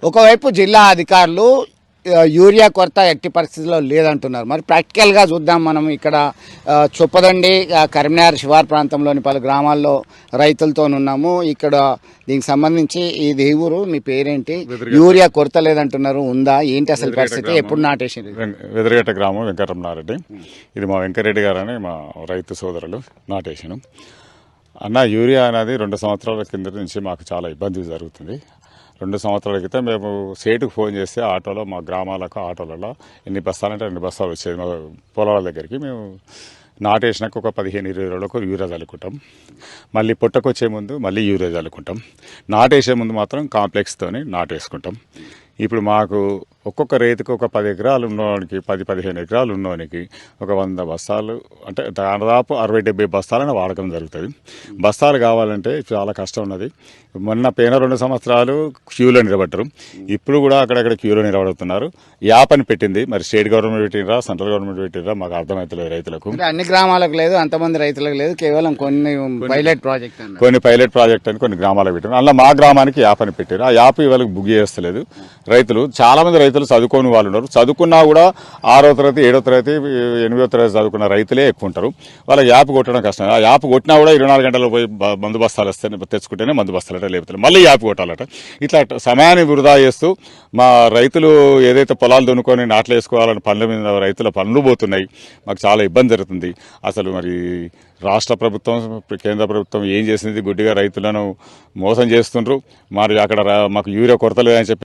ఒకవైపు జిల్లా అధికారులు యూరియా కొరత ఎట్టి పరిస్థితుల్లో లేదంటున్నారు. మరి ప్రాక్టికల్గా చూద్దాం మనం. ఇక్కడ చొప్పదండి కరీంనగర్ శివారు ప్రాంతంలోని పలు గ్రామాల్లో రైతులతో ఉన్నాము. ఇక్కడ దీనికి సంబంధించి ఇది ఊరు, మీ పేరేంటి? యూరియా కొరత లేదంటున్నారు, ఉందా ఏంటి అసలు పరిస్థితి? ఎప్పుడు నాటేసింది? వెదరగట్ట గ్రామం వెంకటరమణారెడ్డి. ఇది మా వెంకరెడ్డి గారు అని మా రైతు సోదరులు నాటేసాను. అన్న, యూరియా అనేది 2 సంవత్సరాల కింద నుంచి మాకు చాలా ఇబ్బంది జరుగుతుంది. 2 సంవత్సరాల క్రితం మేము సేటుకు ఫోన్ చేస్తే ఆటోలో మా గ్రామాలకు ఆటోలలో ఎన్ని బస్తాలంటే 2 బస్తాలు వచ్చేది మా పొలాల దగ్గరికి. మేము నాటేసినాక ఒక 15-20 రోజులకు యూరియా చల్లుకుంటాం. మళ్ళీ పుట్టకొచ్చే ముందు మళ్ళీ యూరియా చల్లుకుంటాం. నాటేసే ముందు మాత్రం కాంప్లెక్స్తోని నాటేసుకుంటాం. ఇప్పుడు మాకు ఒక్కొక్క రైతుకు ఒక 10 ఎకరాలు ఉన్నవానికి, 10-15 ఎకరాలు ఉన్నవానికి ఒక 100 బస్తాలు, అంటే దాదాపు 60-70 బస్తాలను వాడకం జరుగుతుంది. బస్తాలు కావాలంటే చాలా కష్టం ఉన్నది. మొన్న పోయిన 2 సంవత్సరాలు క్యూలో నిలబడ్డారు. ఇప్పుడు కూడా అక్కడక్కడ క్యూలో నిలబడుతున్నారు. యాపని పెట్టింది, మరి స్టేట్ గవర్నమెంట్ పెట్టినరా సెంట్రల్ గవర్నమెంట్ పెట్టినరా మాకు అర్థమవుతలేదు రైతులకు. అన్ని గ్రామాలకు లేదు, అంతమంది రైతులకు లేదు, కేవలం కొన్ని పైలట్ ప్రాజెక్ట్ అని కొన్ని గ్రామాలకు పెట్టారు. అలా మా గ్రామానికి యాపని పెట్టారు. ఆ యాప్ ఇవాళ బుక్ చేస్తలేదు. రైతులు చాలా మంది రైతులు చదువుకోని వాళ్ళు ఉన్నారు. చదువుకున్నా కూడా 6వ తరగతి 7వ తరగతి 8వ తరగతి చదువుకున్న రైతులే ఎక్కువ ఉంటారు. వాళ్ళకి యాప్ కొట్టడం కష్టం. ఆ యాప్ కొట్టినా కూడా 24 గంటలు పోయి మందు బస్తాలు వస్తే తెచ్చుకుంటేనే మందు బస్తాలట, లేకపోతే మళ్ళీ యాప్ కొట్టాలట. ఇట్లా సమయాన్ని వృధా చేస్తూ మా రైతులు ఏదైతే పొలాలు దున్నుకొని నాట్లు వేసుకోవాలని పనుల మీద రైతుల పనులు పోతున్నాయి. మాకు చాలా ఇబ్బంది జరుగుతుంది. అసలు మరి రాష్ట్ర ప్రభుత్వం, కేంద్ర ప్రభుత్వం ఏం చేసింది? గుడ్డిగా రైతులను మోసం చేస్తుండ్రు. మరి అక్కడ మాకు యూరియా కొరత లేదని చెప్పి